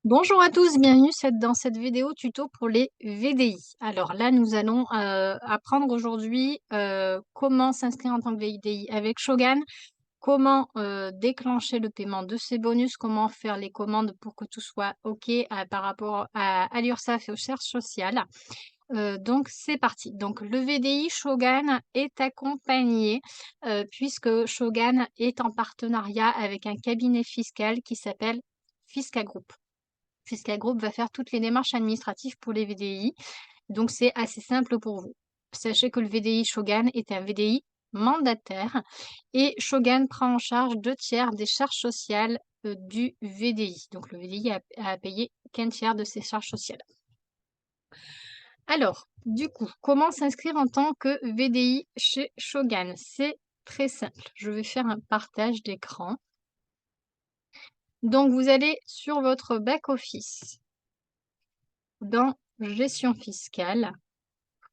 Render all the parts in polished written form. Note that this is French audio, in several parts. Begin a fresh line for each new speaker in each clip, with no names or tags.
Bonjour à tous, bienvenue dans cette vidéo tuto pour les VDI. Alors là, nous allons apprendre aujourd'hui comment s'inscrire en tant que VDI avec Shogun, comment déclencher le paiement de ces bonus, comment faire les commandes pour que tout soit OK par rapport à l'URSSAF et aux charges sociales. Donc c'est parti. Donc le VDI Shogun est accompagné puisque Shogun est en partenariat avec un cabinet fiscal qui s'appelle Fisca Group. Fiscal Group va faire toutes les démarches administratives pour les VDI, donc c'est assez simple pour vous. Sachez que le VDI Shogun est un VDI mandataire et Shogun prend en charge 2/3 des charges sociales du VDI. Donc le VDI a à payer qu'un tiers de ses charges sociales. Alors, du coup, comment s'inscrire en tant que VDI chez Shogun? C'est très simple. Je vais faire un partage d'écran. Donc, vous allez sur votre back-office. Dans gestion fiscale,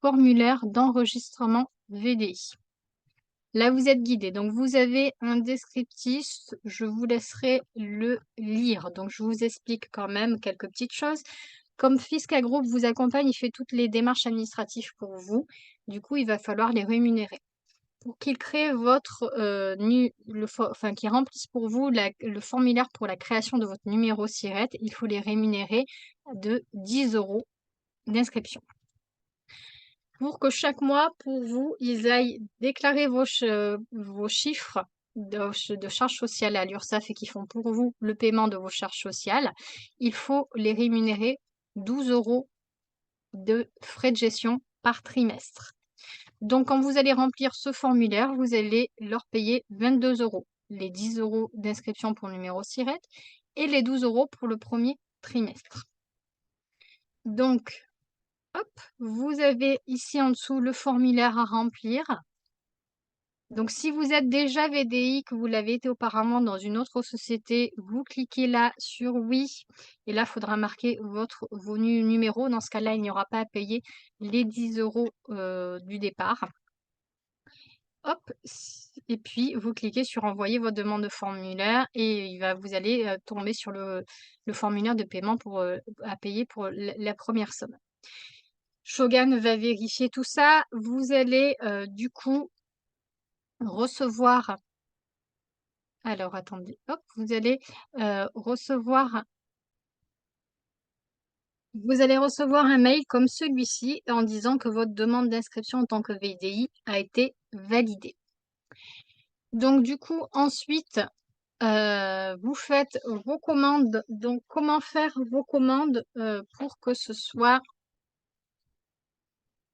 formulaire d'enregistrement VDI. Là, vous êtes guidé. Donc, vous avez un descriptif. Je vous laisserai le lire. Donc, je vous explique quand même quelques petites choses. Comme Fisca Group vous accompagne, il fait toutes les démarches administratives pour vous. Du coup, il va falloir les rémunérer. Pour qu'il crée votre qu'ils remplissent pour vous le formulaire pour la création de votre numéro SIRET, il faut les rémunérer de 10 € d'inscription. Pour que chaque mois, pour vous, ils aillent déclarer vos chiffres de charges sociales à l'URSSAF et qui font pour vous le paiement de vos charges sociales, il faut les rémunérer 12 € de frais de gestion par trimestre. Donc, quand vous allez remplir ce formulaire, vous allez leur payer 22 €, les 10 € d'inscription pour le numéro SIRET et les 12 € pour le premier trimestre. Donc, hop, vous avez ici en dessous le formulaire à remplir. Donc, si vous êtes déjà VDI, que vous l'avez été auparavant dans une autre société, vous cliquez là sur oui. Et là, il faudra marquer vos numéros. Dans ce cas-là, il n'y aura pas à payer les 10 € du départ. Hop, et puis vous cliquez sur envoyer votre demande de formulaire et vous allez tomber sur le formulaire de paiement à payer pour la première somme. Shogun va vérifier tout ça. Vous allez du coup recevoir, alors attendez, hop, vous allez recevoir un mail comme celui-ci en disant que votre demande d'inscription en tant que VDI a été validée. Donc du coup, ensuite, vous faites vos commandes. Donc comment faire vos commandes pour que ce soit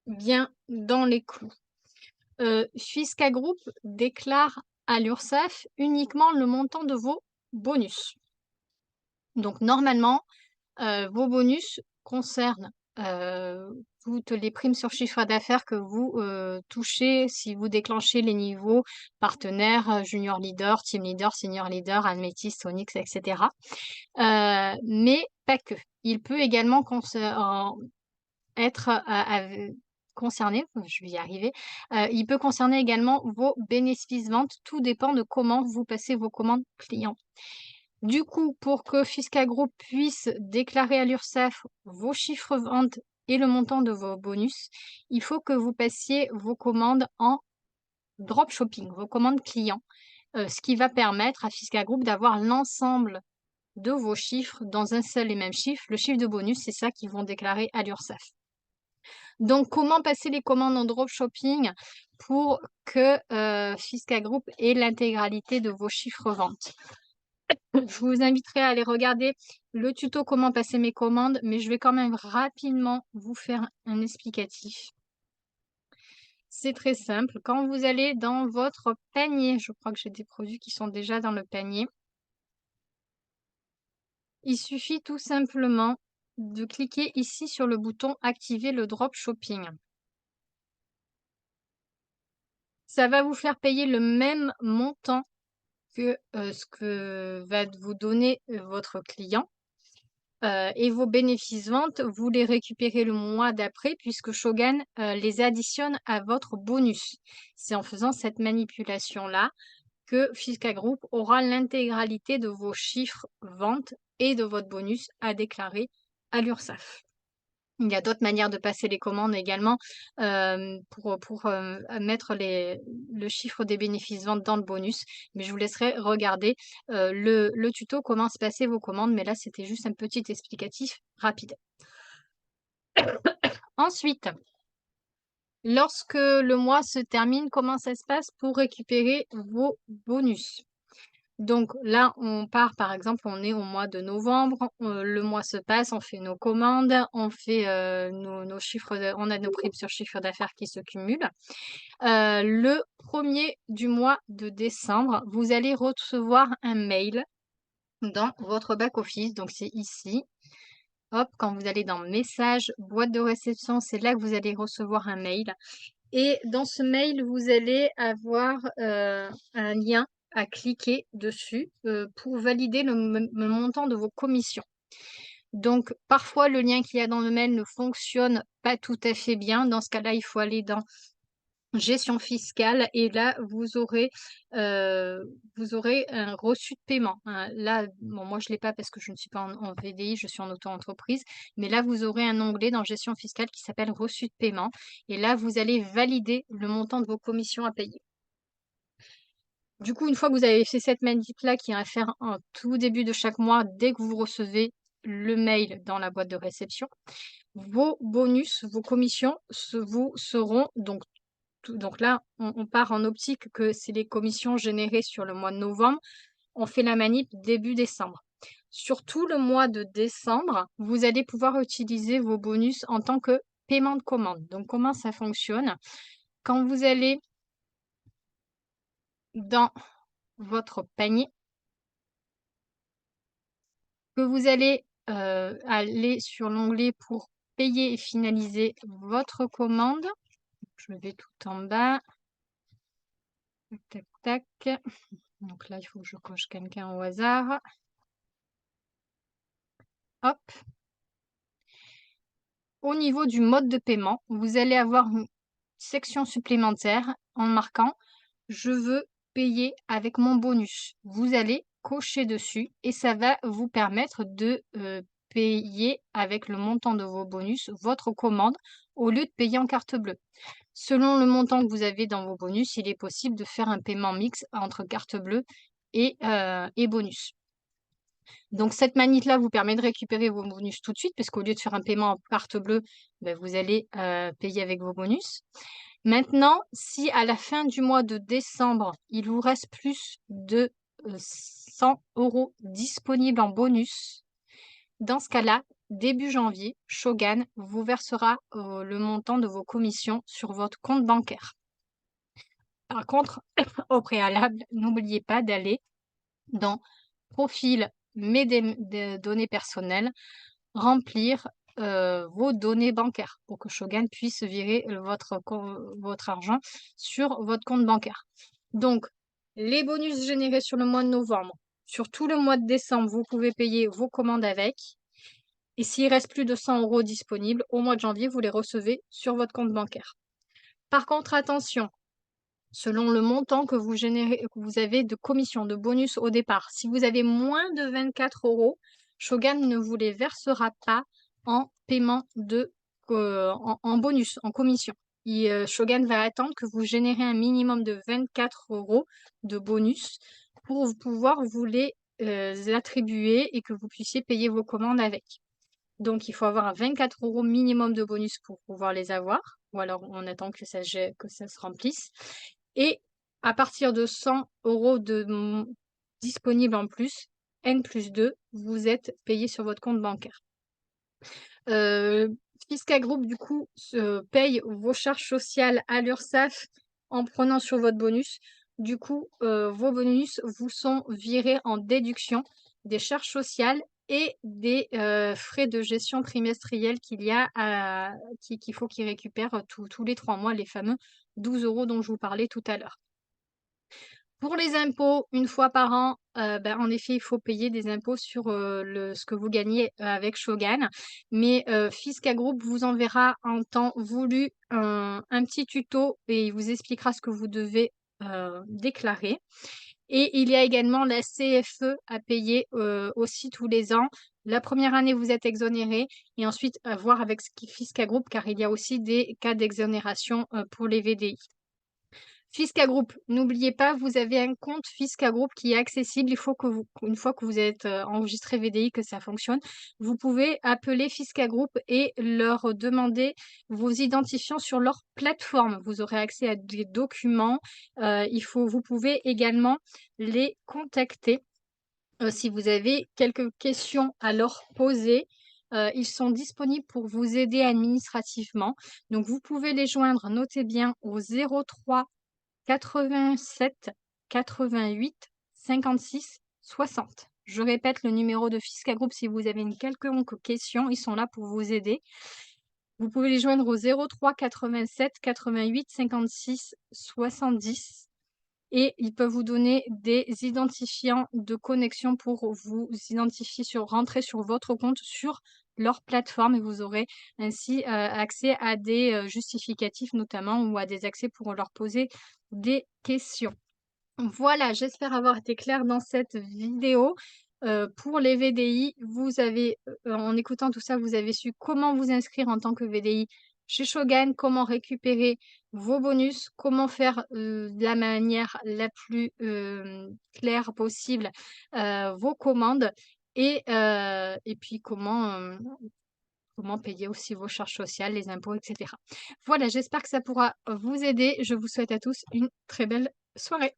bien dans les clous? Fisca Group déclare à l'URSSAF uniquement le montant de vos bonus. Donc normalement, vos bonus concernent toutes les primes sur chiffre d'affaires que vous touchez si vous déclenchez les niveaux partenaires, junior leader, team leader, senior leader, améthyste, onyx, etc. Mais pas que. Il peut également être concerné, je vais y arriver, il peut concerner également vos bénéfices ventes. Tout dépend de comment vous passez vos commandes clients. Du coup, pour que Fisca Group puisse déclarer à l'URSSAF vos chiffres ventes et le montant de vos bonus, il faut que vous passiez vos commandes en dropshipping, vos commandes clients, ce qui va permettre à Fisca Group d'avoir l'ensemble de vos chiffres dans un seul et même chiffre. Le chiffre de bonus, c'est ça qu'ils vont déclarer à l'URSSAF. Donc, comment passer les commandes en dropshipping pour que Fisca Group ait l'intégralité de vos chiffres ventes? Je vous inviterai à aller regarder le tuto comment passer mes commandes, mais je vais quand même rapidement vous faire un explicatif. C'est très simple. Quand vous allez dans votre panier, je crois que j'ai des produits qui sont déjà dans le panier. Il suffit tout simplement de cliquer ici sur le bouton activer le dropshipping. Ça va vous faire payer le même montant que ce que va vous donner votre client. Et vos bénéfices ventes, vous les récupérez le mois d'après puisque Shogun les additionne à votre bonus. C'est en faisant cette manipulation-là que Fisca Group aura l'intégralité de vos chiffres ventes et de votre bonus à déclarer à l'URSSAF. Il y a d'autres manières de passer les commandes également, pour mettre le chiffre des bénéfices ventes dans le bonus, mais je vous laisserai regarder, le tuto comment se passer vos commandes, mais là, c'était juste un petit explicatif rapide. Ensuite, lorsque le mois se termine, comment ça se passe pour récupérer vos bonus? Donc là, on part, par exemple, on est au mois de novembre, le mois se passe, on fait nos commandes, on fait, nos chiffres on a nos primes sur chiffre d'affaires qui se cumulent. Le 1er du mois de décembre, vous allez recevoir un mail dans votre back office, donc c'est ici. Hop, quand vous allez dans messages, boîte de réception, c'est là que vous allez recevoir un mail et dans ce mail, vous allez avoir, un lien à cliquer dessus, pour valider le montant de vos commissions. Donc parfois, le lien qu'il y a dans le mail ne fonctionne pas tout à fait bien. Dans ce cas-là, il faut aller dans gestion fiscale et là, vous aurez un reçu de paiement, hein. Là, bon, moi, je ne l'ai pas parce que je ne suis pas en VDI, je suis en auto-entreprise, mais là, vous aurez un onglet dans gestion fiscale qui s'appelle reçu de paiement et là, vous allez valider le montant de vos commissions à payer. Du coup, une fois que vous avez fait cette manip-là qui est à faire en tout début de chaque mois, dès que vous recevez le mail dans la boîte de réception, vos bonus, vos commissions vous seront donc là, on part en optique que c'est les commissions générées sur le mois de novembre. On fait la manip début décembre. Sur tout le mois de décembre, vous allez pouvoir utiliser vos bonus en tant que paiement de commande. Donc, comment ça fonctionne? Quand vous allez dans votre panier, que vous allez aller sur l'onglet pour payer et finaliser votre commande. Je vais tout en bas. Tac, tac, tac. Donc là, il faut que je coche quelqu'un au hasard. Hop. Au niveau du mode de paiement, vous allez avoir une section supplémentaire en marquant je veux payer avec mon bonus. Vous allez cocher dessus et ça va vous permettre de payer avec le montant de vos bonus votre commande au lieu de payer en carte bleue. Selon le montant que vous avez dans vos bonus, il est possible de faire un paiement mixte entre carte bleue et bonus. Donc cette manip-là vous permet de récupérer vos bonus tout de suite, parce qu'au lieu de faire un paiement en carte bleue, ben, vous allez payer avec vos bonus. Maintenant, si à la fin du mois de décembre, il vous reste plus de 100 € disponibles en bonus, dans ce cas-là, début janvier, Shogun vous versera le montant de vos commissions sur votre compte bancaire. Par contre, au préalable, n'oubliez pas d'aller dans profil, mes données personnelles, remplir vos données bancaires pour que Shogun puisse virer votre argent sur votre compte bancaire. Donc, les bonus générés sur le mois de novembre, sur tout le mois de décembre, vous pouvez payer vos commandes avec. Et s'il reste plus de 100 € disponibles, au mois de janvier, vous les recevez sur votre compte bancaire. Par contre, attention, selon le montant que vous avez de commission, de bonus au départ. Si vous avez moins de 24 €, Shogun ne vous les versera pas en paiement en bonus, en commission. Shogun va attendre que vous générez un minimum de 24 € de bonus pour pouvoir vous les attribuer et que vous puissiez payer vos commandes avec. Donc, il faut avoir un 24 € minimum de bonus pour pouvoir les avoir, ou alors on attend que ça se remplisse. Et à partir de 100 € disponibles en plus, N+2, vous êtes payé sur votre compte bancaire. Fisca Group, du coup, paye vos charges sociales à l'URSSAF en prenant sur votre bonus. Du coup, vos bonus vous sont virés en déduction des charges sociales et des frais de gestion trimestriels qu'il faut qu'ils récupèrent tous les 3 mois, les fameux 12 € dont je vous parlais tout à l'heure. Pour les impôts, une fois par an, ben, en effet, il faut payer des impôts sur ce que vous gagnez avec Shogun. Mais Fisca Group vous enverra en temps voulu un petit tuto et il vous expliquera ce que vous devez déclarer. Et il y a également la CFE à payer, aussi tous les ans. La première année, vous êtes exonéré et ensuite à voir avec Fisca Group car il y a aussi des cas d'exonération, pour les VDI. Fisca Group, n'oubliez pas, vous avez un compte Fisca Group qui est accessible. Il faut que vous une fois que vous êtes, enregistré VDI, que ça fonctionne, vous pouvez appeler Fisca Group et leur demander vos identifiants sur leur plateforme. Vous aurez accès à des documents, vous pouvez également les contacter, si vous avez quelques questions à leur poser. Ils sont disponibles pour vous aider administrativement. Donc vous pouvez les joindre, notez bien, au 03 87 88 56 60. Je répète le numéro de Fisca Group si vous avez une quelconque question, ils sont là pour vous aider. Vous pouvez les joindre au 03 87 88 56 70 et ils peuvent vous donner des identifiants de connexion pour vous identifier rentrer sur votre compte sur leur plateforme et vous aurez ainsi, accès à des, justificatifs notamment ou à des accès pour leur poser des questions. Voilà, j'espère avoir été claire dans cette vidéo. Pour les VDI, vous avez, en écoutant tout ça, vous avez su comment vous inscrire en tant que VDI chez Shogun, comment récupérer vos bonus, comment faire, de la manière la plus, claire possible, vos commandes et puis comment payer aussi vos charges sociales, les impôts et cetera. Voilà, j'espère que ça pourra vous aider. Je vous souhaite à tous une très belle soirée.